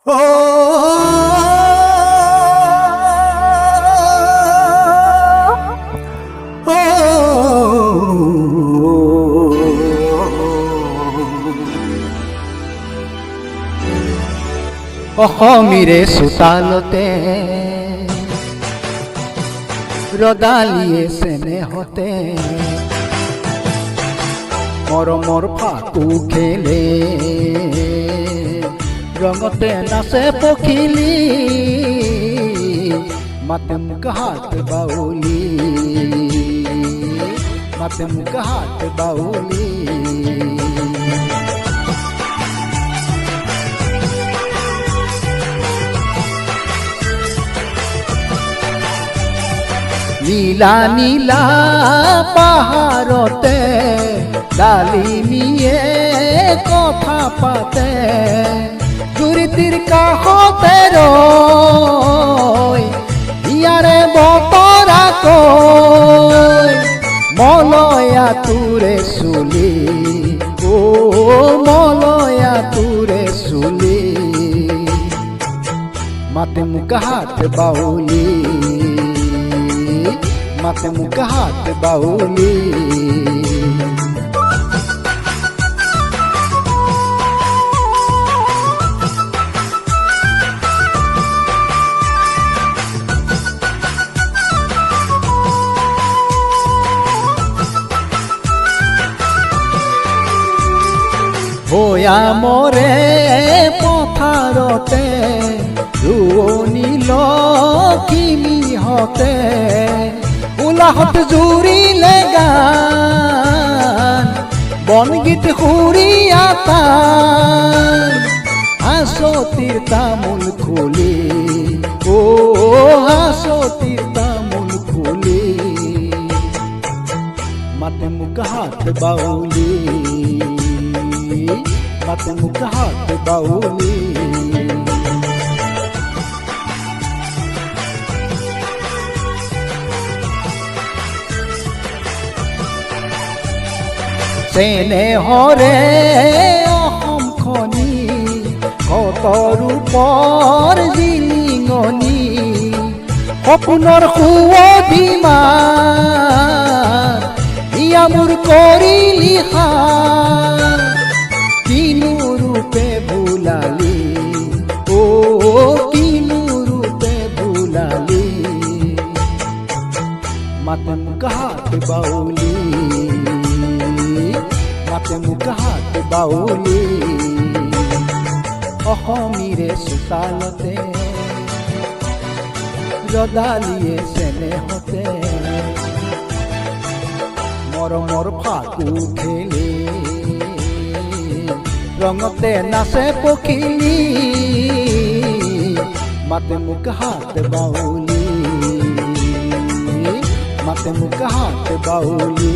অসমীৰে চোতালতে ৰদালিয়ে চেনেহতে মৰমৰ ফাকু খেলে ৰঙতে নাচে পখিলি মাতে মোক হাত বাউলি মাতে মোক হাত বাউলি নীলা নীলা পাহাৰতে ডালিমিয়ে কথা পাতে জুৰিটিৰ কাষতে ৰৈ ইয়াৰে বতৰা কৈ মলয়া তোৰে চুলি মলয়া তোৰে চুলি মাতে মোক হাত বাউলি মাতে মোক হাত বাউলি ভৈয়ামৰে পথাৰতে ৰোৱনী লখিমীহঁতে উলাহত জুৰিলে গান বনগীত সুৰীয়া তান হাঁচতিৰ তামোল খুলি হাঁচতিৰ তামোল খুলি মাতে মোক হাত বাউলি মাতে মোক হাত বাউলি চেনেহৰে অসমখনি কত ৰূপৰ জিলিঙনি সপোনৰ সুৱধিমান ইয়া মোৰ কৰিলি সাৰ কিনো ৰূপে ভুলালি কিনো ৰূপে ভুলালি মাতে মোক হাত বাউলি মাতে মোক হাত বাউলি অসমীৰে চোতালতে ৰদালিয়ে চেনেহতে মৰমৰ ফাকু খেলে ৰঙতে নাচে পখিলি মাতে মোক হাত বাউলি মাতে মোক হাত বাউলি